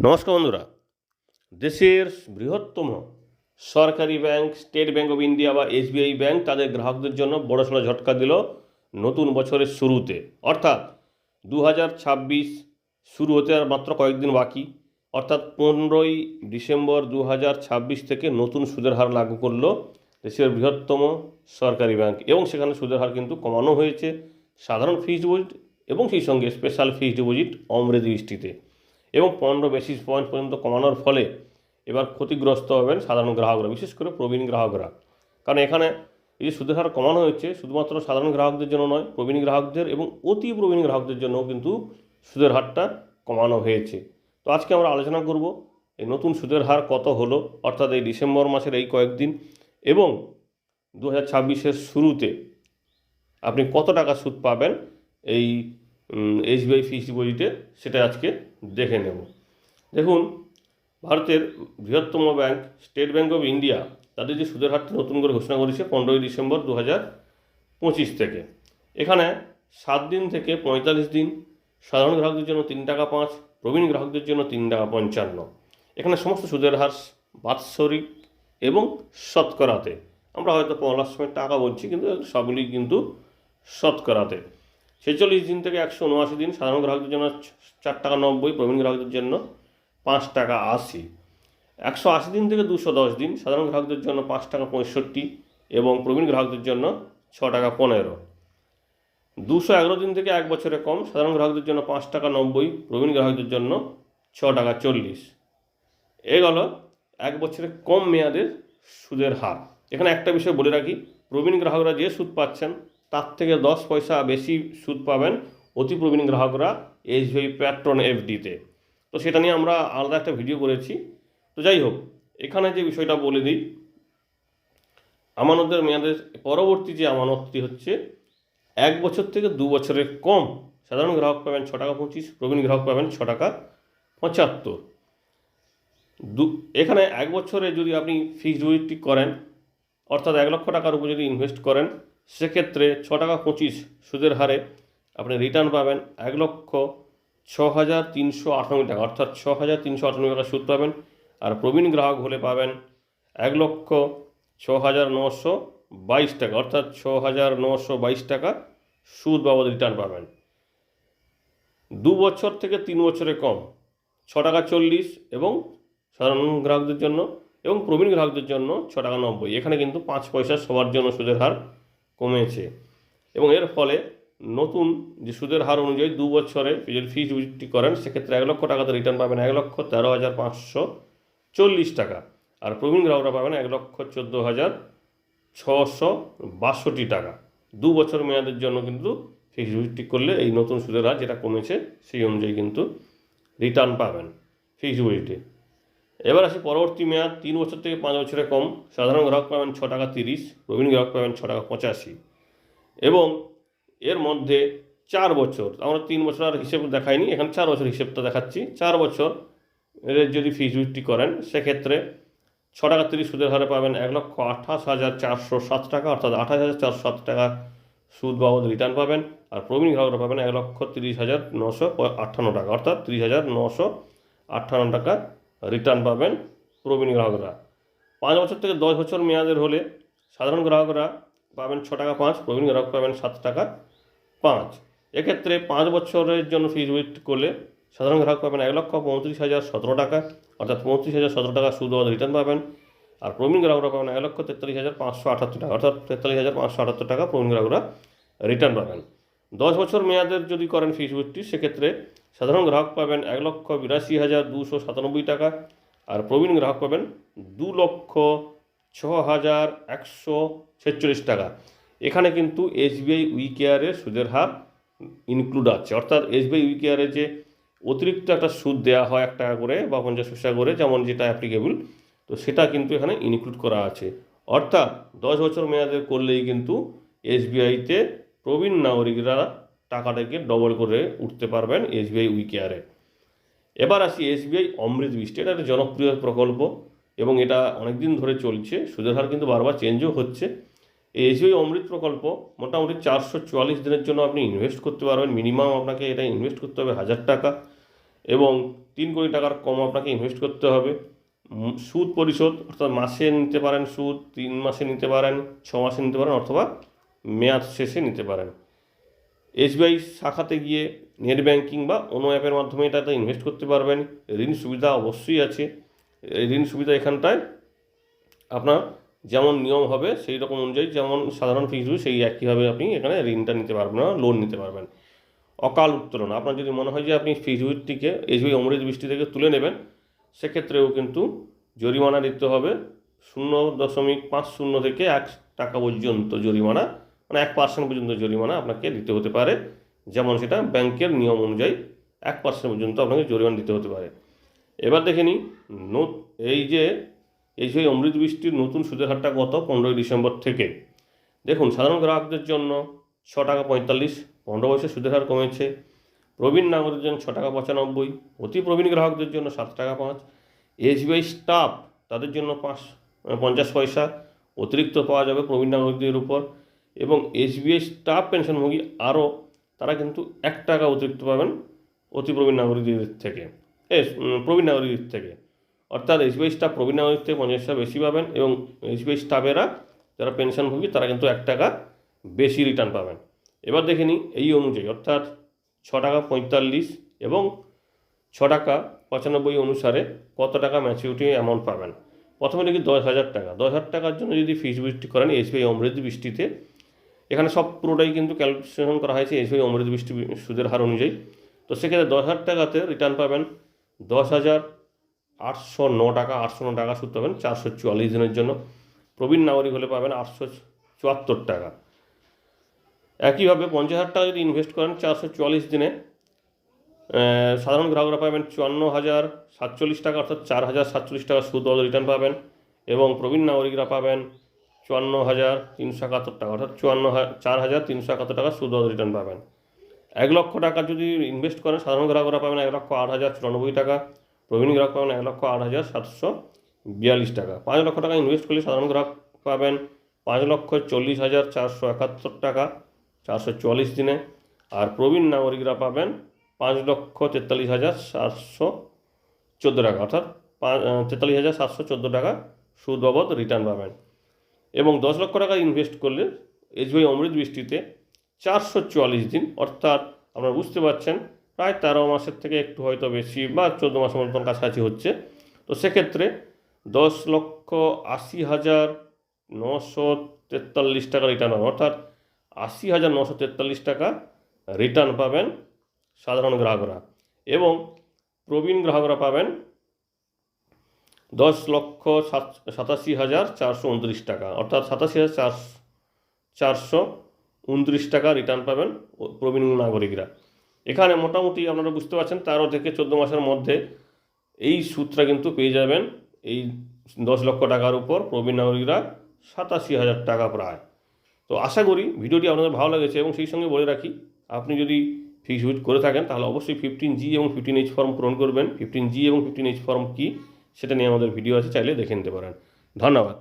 নমস্কার বন্ধুরা। দেশের বৃহত্তম সরকারি bank state bank of India বা এসবিআই ব্যাংক তাদের গ্রাহকদের জন্য বড়সড় ঝটকা দিল নতুন বছরের শুরুতে, অর্থাৎ 2026 শুরু হতে আর মাত্র কয়েকদিন বাকি। অর্থাৎ 15ই ডিসেম্বর 2026 থেকে নতুন সুদের হার লাগু করলো দেশের বৃহত্তম সরকারি ব্যাংক, এবং সেখানে সুদের হার কিন্তু কমানো হয়েছে সাধারণ ফিক্সড ডিপোজিট এবং সেই সঙ্গে স্পেশাল ফিক্সড ডিপোজিট অমৃত দৃষ্টিতে, এবং 15 বেসিস পয়েন্ট পর্যন্ত কমানোর ফলে এবার ক্ষতিগ্রস্ত হবেন সাধারণ গ্রাহকরা, বিশেষ করে প্রবীণ গ্রাহকরা। কারণ এখানে এই যে সুদের হার কমানো হয়েছে শুধুমাত্র সাধারণ গ্রাহকদের জন্য নয়, প্রবীণ গ্রাহকদের এবং অতি প্রবীণ গ্রাহকদের জন্যও কিন্তু সুদের হারটা কমানো হয়েছে। তো আজকে আমরা আলোচনা করব এই নতুন সুদের হার কত হলো, অর্থাৎ এই ডিসেম্বর মাসের এই কয়েকদিন এবং 2026-এর শুরুতে আপনি কত টাকা সুদ পাবেন এই এসবিআই ফিক্সড ডিপোজিটে, সেটা আজকে দেখে নেব। দেখুন, ভারতের বৃহত্তম bank state bank of India তাদের যে সুদের হারটি নতুন করে ঘোষণা করেছে 15ই ডিসেম্বর 2025 থেকে। এখানে 7 দিন থেকে 45 দিন সাধারণ গ্রাহকদের জন্য 3 টাকা 5, প্রবীণ গ্রাহকদের জন্য 3 টাকা 55। এখানে সমস্ত সুদের হার বাৎসরিক এবং শতকরাতে। আমরা হয়তো পড়ার সময় টাকা বলছি, কিন্তু সবগুলি কিন্তু শতকরাতে। 46 দিন থেকে 179 দিন সাধারণ গ্রাহকদের জন্য 4 টাকা 90, প্রবীণ গ্রাহকদের জন্য 5 টাকা 80। 180 দিন থেকে 210 দিন সাধারণ গ্রাহকদের জন্য 5 টাকা 65 এবং প্রবীণ গ্রাহকদের জন্য 6 টাকা 15। 211 দিন থেকে 1 বছরে কম সাধারণ গ্রাহকদের জন্য 5 টাকা 90, প্রবীণ গ্রাহকদের জন্য 6 টাকা 40। এ গেল 1 বছরের কম মেয়াদের সুদের হার। এখানে একটা বিষয় বলে রাখি, প্রবীণ গ্রাহকরা যে সুদ পাচ্ছেন তার থেকে 10 পয়সা বেশি সুদ পাবেন অতি প্রবীণ গ্রাহকরা এসবিআই প্যাট্রন এফডিতে। তো সেটা নিয়ে আমরা আলাদা একটা ভিডিও করেছি। তো যাই হোক, এখানে যে বিষয়টা বলে দিই, আমানতের মেয়াদের পরবর্তী যে আমানতটি হচ্ছে 1 বছর থেকে 2 বছরের কম সাধারণ গ্রাহক পাবেন 6 টাকা 25, প্রবীণ গ্রাহক পাবেন 6 টাকা 75। এখানে 1 বছরে যদি আপনি ফিক্সড ডিপোজিটটি করেন, অর্থাৎ 1 লক্ষ টাকার উপর যদি ইনভেস্ট করেন, সেক্ষেত্রে 6 টাকা 25 সুদের হারে আপনি রিটার্ন পাবেন 1,06,398 টাকা, অর্থাৎ 6,398 টাকা সুদ পাবেন। আর প্রবীণ গ্রাহক হলে পাবেন 1,06,922 টাকা, অর্থাৎ 6,922 টাকা সুদ বাবদ রিটার্ন পাবেন। 2 বছর থেকে 3 বছরে কম 6 টাকা 40 এবং সাধারণ গ্রাহকদের জন্য, এবং প্রবীণ গ্রাহকদের জন্য 6 টাকা 90। এখানে কিন্তু 5 পয়সা সবার জন্য সুদের হার কমেছে, এবং এর ফলে নতুন যে সুদের হার অনুযায়ী 2 বছরে যদি ফিক্সড ডিপোজিটটি করেন, সেক্ষেত্রে 1 লক্ষ টাকাতে রিটার্ন পাবেন 1,13,540 টাকা, আর প্রবীণ গ্রাহকরা পাবেন 1,14,662 টাকা। 2 বছর মেয়াদের জন্য কিন্তু ফিক্সড ডিপোজিটটি করলে এই নতুন সুদের হার যেটা কমেছে সেই অনুযায়ী কিন্তু রিটার্ন পাবেন ফিক্সড ডিপোজিটে। এবার আসি পরবর্তী মেয়াদ 3 বছর থেকে 5 বছরে কম সাধারণ গ্রাহক পাবেন 6 টাকা 30, প্রবীণ গ্রাহক পাবেন 6 টাকা 85, এবং এর মধ্যে 4 বছর, আমরা 3 বছর আর হিসেব দেখাইনি, এখানে 4 বছর হিসেবটা দেখাচ্ছি। 4 বছর এর যদি ফিক্সড ডিপোজিটটি করেন, সেক্ষেত্রে 6 টাকা 30 সুদের হারে পাবেন 1,28,407 টাকা, অর্থাৎ 28,407 টাকা সুদ বাবদ রিটার্ন পাবেন। আর প্রবীণ গ্রাহকরা পাবেন 1,30,958 টাকা, অর্থাৎ 30,958 টাকা রিটার্ন পাবেন প্রবীণ গ্রাহকরা। 5 বছর থেকে 10 বছর মেয়াদের হলে সাধারণ গ্রাহকরা পাবেন 6 টাকা 5, প্রবীণ গ্রাহক পাবেন 7 টাকা 5। এক্ষেত্রে 5 বছরের জন্য ফিক্সড ডিপোজিট করলে সাধারণ গ্রাহক পাবেন 1,35,017 টাকা, অর্থাৎ 35,017 টাকা সুদ বাবদ রিটার্ন পাবেন। আর প্রবীণ গ্রাহকরা পাবেন 1,43,578 টাকা, অর্থাৎ 43,578 টাকা প্রবীণ গ্রাহকরা রিটার্ন পাবেন। 10 বছর মেয়াদের যদি করেন ফিক্সড ডিপোজিটটি, সেক্ষেত্রে সাধারণ গ্রাহক পাবেন 1,82,297 টাকা, আর প্রবীণ গ্রাহক পাবেন 2,06,146 টাকা। এখানে কিন্তু এসবিআই উইকেয়ারের সুদের হার ইনক্লুড আছে, অর্থাৎ এসবিআই উইকেয়ারে যে অতিরিক্ত একটা সুদ দেওয়া হয় 1 টাকা করে বা 50 পয়সা করে, যেমন যেটা অ্যাপ্লিকেবল, তো সেটা কিন্তু এখানে ইনক্লুড করা আছে। অর্থাৎ 10 বছর মেয়াদের করলেই কিন্তু এসবিআইতে প্রবীণ নাগরিকরা টাকাটাকে ডবল করে উঠতে পারবেন এসবিআই উইকেয়ারে। এবার আসি এসবিআই অমৃত বৃষ্টি। এটা একটা জনপ্রিয় প্রকল্প এবং এটা অনেক দিন ধরে চলছে, সুদের হার কিন্তু বারবার চেঞ্জও হচ্ছে। এই এসবিআই অমৃত প্রকল্প মোটামুটি 444 দিনের জন্য আপনি ইনভেস্ট করতে পারবেন। মিনিমাম আপনাকে এটা ইনভেস্ট করতে হবে 1,000 টাকা, এবং 3 কোটি টাকার কম আপনাকে ইনভেস্ট করতে হবে। সুদ পরিশোধ অর্থাৎ মাসে নিতে পারেন সুদ, 3 মাসে নিতে পারেন, 6 মাসে নিতে পারেন, অথবা মেয়াদ শেষে নিতে পারেন। এসবিআই শাখাতে গিয়ে নেট ব্যাংকিং বা অন্য অ্যাপের মাধ্যমে এটাতে ইনভেস্ট করতে পারবেন। ঋণ সুবিধা অবশ্যই আছে। এই ঋণ সুবিধা এখানটায় আপনার যেমন নিয়ম হবে সেই রকম অনুযায়ী, যেমন সাধারণ ফিক্সড সেই একইভাবে আপনি এখানে ঋণটা নিতে পারবেন না, লোন নিতে পারবেন। অকাল উত্তোলন, আপনার যদি মনে হয় যে আপনি ফিক্সডটিকে এসবিআই অমৃত বৃষ্টি থেকে তুলে নেবেন, সেক্ষেত্রেও কিন্তু জরিমানা দিতে হবে 0.50 থেকে 1 টাকা পর্যন্ত জরিমানা, মানে 1% পর্যন্ত জরিমানা আপনাকে দিতে হতে পারে। যেমন সেটা ব্যাংকের নিয়ম অনুযায়ী 1% পর্যন্ত আপনাকে জরিমানা দিতে হতে পারে। এবার দেখে নিই এই যে এসবিআই অমৃত বৃষ্টির নতুন সুদের হারটা কত 15ই ডিসেম্বর থেকে। দেখুন, সাধারণ গ্রাহকদের জন্য 6 টাকা 45, 15 বছর সুদের হার কমেছে। প্রবীণ নাগরিকদের জন্য 6 টাকা 95, অতি প্রবীণ গ্রাহকদের জন্য 7 টাকা 5। এসবিআই স্টাফ তাদের জন্য 50 পয়সা অতিরিক্ত পাওয়া যাবে প্রবীণ নাগরিকদের উপর। এবং এসবিআই স্টাফ পেনশনভোগী আরও তারা কিন্তু 1 টাকা অতিরিক্ত পাবেন অতি প্রবীণ নাগরিকদের থেকে, প্রবীণ নাগরিকদের থেকে। অর্থাৎ এসবিআই স্টাফ প্রবীণ নাগরিক থেকে 50 পয়সা বেশি পাবেন, এবং এসবিআই স্টাফেরা যারা পেনশনভোগী তারা কিন্তু 1 টাকা বেশি রিটার্ন পাবেন। এবার দেখে নিই এই অনুযায়ী, অর্থাৎ 6 টাকা 45 এবং 6 টাকা 95 অনুসারে কত টাকা ম্যাচিউরিটি অ্যামাউন্ট পাবেন। প্রথমে দেখি 10,000 টাকা। 10,000 টাকার জন্য যদি ফিক্সড বৃষ্টি করেন এসবিআই অমৃত বৃষ্টিতে, এখানে সব পুরোটাই কিন্তু ক্যালকুলেশন করা হয়েছে এসবিআই অমৃত বৃষ্টি সুদের হার অনুযায়ী। তো সেক্ষেত্রে 10,000 টাকাতে রিটার্ন পাবেন 10,809 টাকা। 809 টাকা সুদ পাবেন 444 দিনের জন্য। প্রবীণ নাগরিক হলে পাবেন 874 টাকা। একইভাবে 50,000 টাকা যদি ইনভেস্ট করেন 444 দিনে, সাধারণ গ্রাহকরা পাবেন 54,047 টাকা, অর্থাৎ 4,047 টাকা সুদ রিটার্ন পাবেন। এবং প্রবীণ নাগরিকরা পাবেন 54,371 টাকা, অর্থাৎ 4,371 টাকা সুদ রিটার্ন পাবেন। 1 লক্ষ টাকা যদি ইনভেস্ট করেন সাধারণ গ্রাহকরা পাবেন 1,08,094 টাকা, প্রবীণ গ্রাহক পাবেন 1,08,742 টাকা। 5 লক্ষ টাকা ইনভেস্ট করলে সাধারণ গ্রাহক পাবেন 5,40,471 টাকা 444 দিনে, আর প্রবীণ নাগরিকরা পাবেন 5,43,714 টাকা, অর্থাৎ 43,714 টাকা সুদ বাবদ রিটার্ন পাবেন। এবং 10 লক্ষ টাকা ইনভেস্ট করলে এসবিআই অমৃত বৃষ্টিতে 444 দিন, অর্থাৎ আপনারা বুঝতে পারছেন প্রায় 13 মাসের থেকে একটু হয়তো বেশি বা 14 মাসের মতন কাছাকাছি হচ্ছে। তো সেক্ষেত্রে 10,80,943 টাকা রিটার্ন পাবেন, অর্থাৎ 80,943 টাকা রিটার্ন পাবেন সাধারণ গ্রাহকরা। এবং প্রবীণ গ্রাহকরা পাবেন 10,87,429 টাকা, অর্থাৎ 87,429 টাকা রিটার্ন পাবেন প্রবীণ নাগরিকরা। এখানে মোটামুটি আপনারা বুঝতে পারছেন 13 থেকে 14 মাসের মধ্যে এই সুদটা কিন্তু পেয়ে যাবেন। এই 10 লক্ষ টাকার উপর প্রবীণ নাগরিকরা 87,000 টাকা প্রায়। তো আশা করি ভিডিওটি আপনাদের ভালো লেগেছে। এবং সেই সঙ্গে বলে রাখি, আপনি যদি ফিক্সড করে থাকেন তাহলে অবশ্যই 15G এবং 15H ফর্ম পূরণ করবেন। 15G এবং 15H ফর্ম কী সেটা নিয়ে আমাদের ভিডিও আছে, চাইলে দেখে নিতে পারেন। ধন্যবাদ।